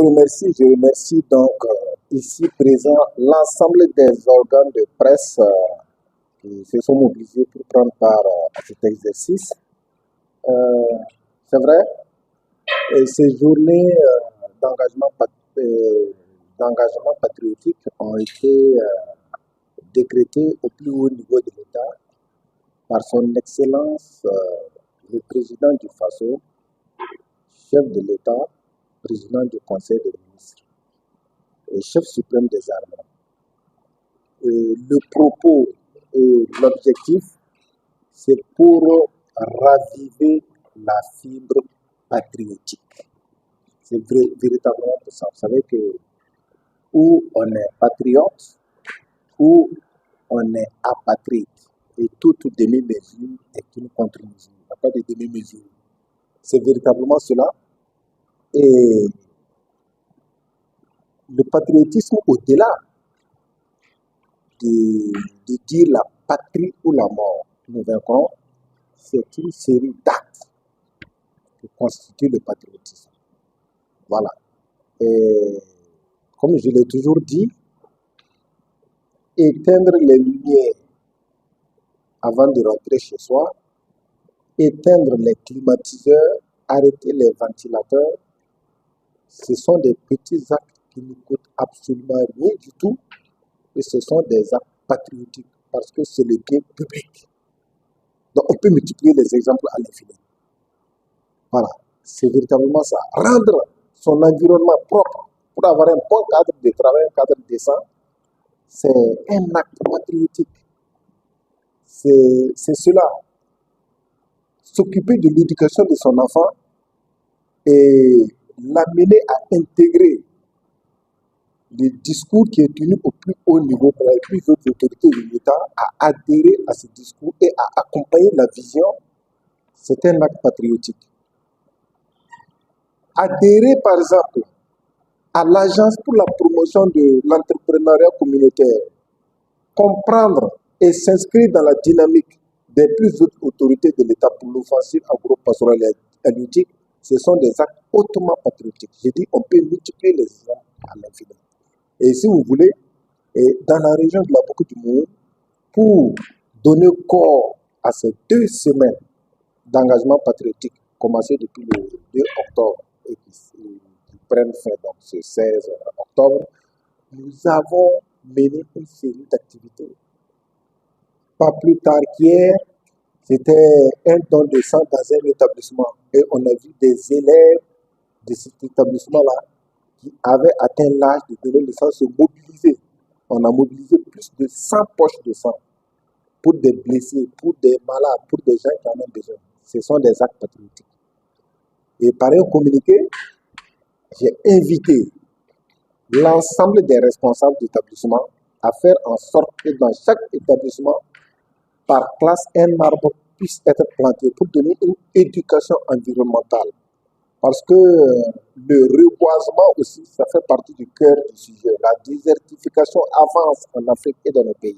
Je remercie donc ici présent l'ensemble des organes de presse qui se sont mobilisés pour prendre part à cet exercice. C'est vrai, et ces journées d'engagement d'engagement patriotique ont été décrétées au plus haut niveau de l'État par son Excellence le président du FASO, chef de l'État, président du Conseil des ministres et chef suprême des armées. Le propos et l'objectif, c'est pour raviver la fibre patriotique. C'est véritablement pour ça. Vous savez que où on est patriote, où on est apatride. Et toute demi-mesure est une contre-mesure. Il n'y a pas de demi-mesure. C'est véritablement cela. Et le patriotisme, au-delà de dire la patrie ou la mort, nous vaincrons, c'est une série d'actes qui constituent le patriotisme. Voilà. Et comme je l'ai toujours dit, éteindre les lumières avant de rentrer chez soi, éteindre les climatiseurs, arrêter les ventilateurs, ce sont des petits actes qui ne coûtent absolument rien du tout et ce sont des actes patriotiques parce que c'est le bien public. Donc on peut multiplier les exemples à l'infini. Voilà, c'est véritablement ça. Rendre son environnement propre pour avoir un bon cadre de travail, un cadre décent, c'est un acte patriotique. C'est cela. S'occuper de l'éducation de son enfant et l'amener à intégrer le discours qui est tenu au plus haut niveau par les plus hautes autorités de l'État, à adhérer à ce discours et à accompagner la vision, c'est un acte patriotique. Adhérer, par exemple, à l'Agence pour la promotion de l'entrepreneuriat communautaire, comprendre et s'inscrire dans la dynamique des plus hautes autorités de l'État pour l'offensive agro-pastorale et halieutique, ce sont des actes hautement patriotiques. J'ai dit, on peut multiplier les exemples à l'infini. Et si vous voulez, dans la région de la Bocque du Mouhou, pour donner corps à ces 2 semaines d'engagement patriotique commencées depuis le 2 octobre et qui prennent fin donc ce 16 octobre, nous avons mené une série d'activités. Pas plus tard qu'hier, c'était un don de sang dans un établissement et on a vu des élèves de cet établissement-là qui avaient atteint l'âge de donner le sang se mobiliser. On a mobilisé plus de 100 poches de sang pour des blessés, pour des malades, pour des gens qui en ont besoin. Ce sont des actes patriotiques. Et par un communiqué, j'ai invité l'ensemble des responsables d'établissement à faire en sorte que dans chaque établissement, par classe, un arbre puisse être planté pour donner une éducation environnementale. Parce que le reboisement aussi, ça fait partie du cœur du sujet. La désertification avance en Afrique et dans nos pays.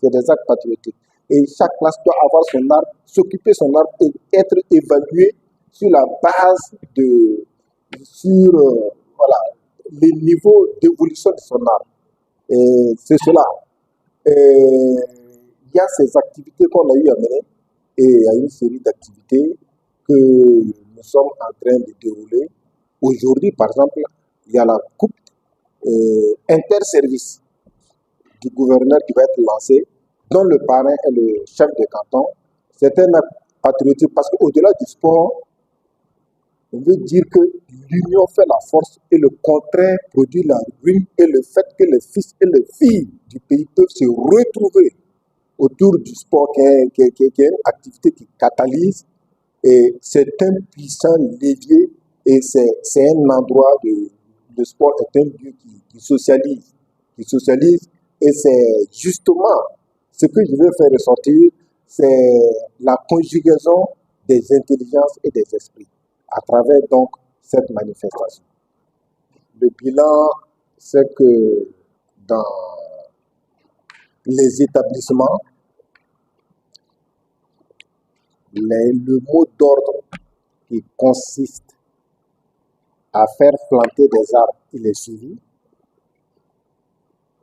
C'est des actes patriotiques. Et chaque classe doit avoir son arbre, s'occuper de son arbre et être évalué sur la base voilà, les niveaux d'évolution de son arbre. Et c'est cela. Et il y a ces activités qu'on a eu à mener et il y a une série d'activités que nous sommes en train de dérouler. Aujourd'hui, par exemple, il y a la coupe interservice du gouverneur qui va être lancée, dont le parrain est le chef de canton. C'est un acte patriotique parce qu'au-delà du sport, on veut dire que l'union fait la force et le contraire produit la ruine et le fait que les fils et les filles du pays peuvent se retrouver autour du sport qui est une activité qui catalyse. Et c'est un puissant levier et c'est un endroit le sport est un lieu qui socialise. Et c'est justement ce que je veux faire ressortir, c'est la conjugaison des intelligences et des esprits à travers donc cette manifestation. Le bilan, c'est que dans les établissements, le mot d'ordre qui consiste à faire planter des arbres, il est suivi.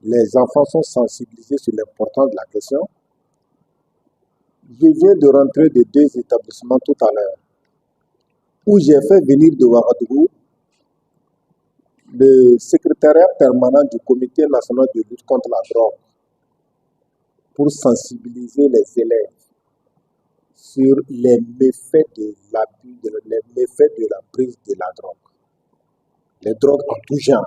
Les enfants sont sensibilisés sur l'importance de la question. Je viens de rentrer de 2 établissements tout à l'heure où j'ai fait venir de Ouagadougou le secrétariat permanent du Comité national de lutte contre la drogue pour sensibiliser les élèves sur les méfaits de l'abus, les méfaits de la prise de la drogue. Les drogues en tout genre.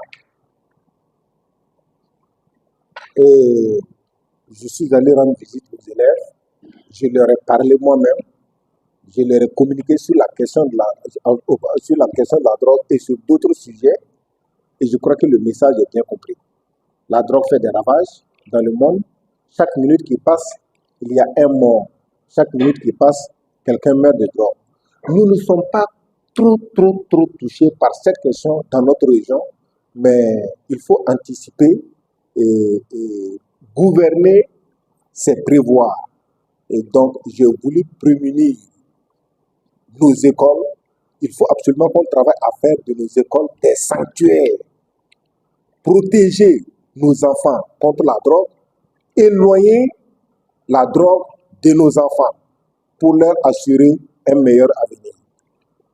Et je suis allé rendre visite aux élèves, je leur ai parlé moi-même, je leur ai communiqué sur la question de la drogue et sur d'autres sujets, et je crois que le message est bien compris. La drogue fait des ravages dans le monde. Chaque minute qui passe, il y a un mort. Chaque minute qui passe, quelqu'un meurt de drogue. Nous ne sommes pas trop touchés par cette question dans notre région, mais il faut anticiper et gouverner, c'est prévoir. Et donc, j'ai voulu prémunir nos écoles. Il faut absolument qu'on travaille à faire de nos écoles des sanctuaires. Protéger nos enfants contre la drogue, éloigner la drogue de nos enfants pour leur assurer un meilleur avenir.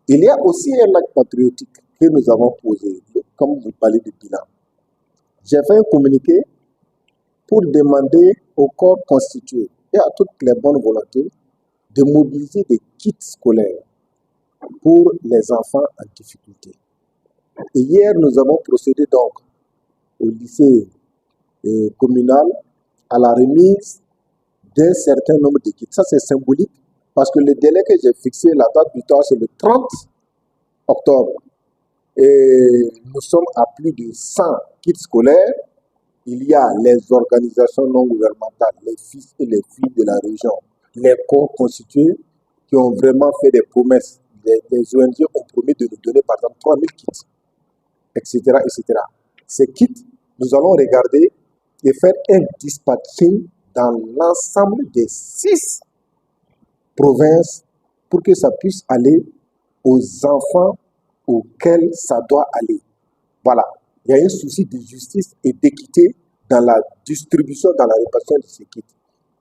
Il y a aussi un acte patriotique que nous avons posé, comme vous parlez de bilan. J'ai fait un communiqué pour demander au corps constitué et à toutes les bonnes volontés de mobiliser des kits scolaires pour les enfants en difficulté. Et hier, nous avons procédé donc au lycée communal à la remise d'un certain nombre de kits. Ça, c'est symbolique parce que le délai que j'ai fixé, la date butoir, c'est le 30 octobre. Et nous sommes à plus de 100 kits scolaires. Il y a les organisations non gouvernementales, les fils et les filles de la région, les corps constitués qui ont vraiment fait des promesses. Les ONG ont promis de nous donner par exemple 3000 kits, etc., etc. Ces kits, nous allons regarder et faire un dispatching dans l'ensemble des 6 provinces pour que ça puisse aller aux enfants auxquels ça doit aller. Voilà. Il y a un souci de justice et d'équité dans la distribution, dans la répartition de ces kits.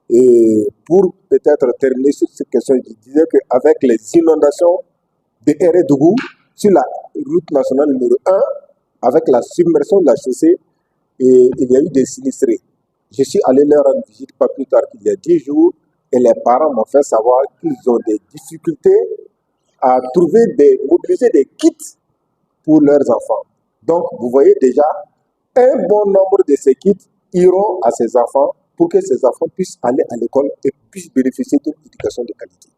Et pour peut-être terminer sur cette question, je disais qu'avec les inondations de Hérédougou sur la route nationale numéro 1, avec la submersion de la chaussée, et il y a eu des sinistrés. Je suis allé leur rendre visite pas plus tard qu'il y a 10 jours et les parents m'ont fait savoir qu'ils ont des difficultés à mobiliser des kits pour leurs enfants. Donc, vous voyez déjà, un bon nombre de ces kits iront à ces enfants pour que ces enfants puissent aller à l'école et puissent bénéficier d'une éducation de qualité.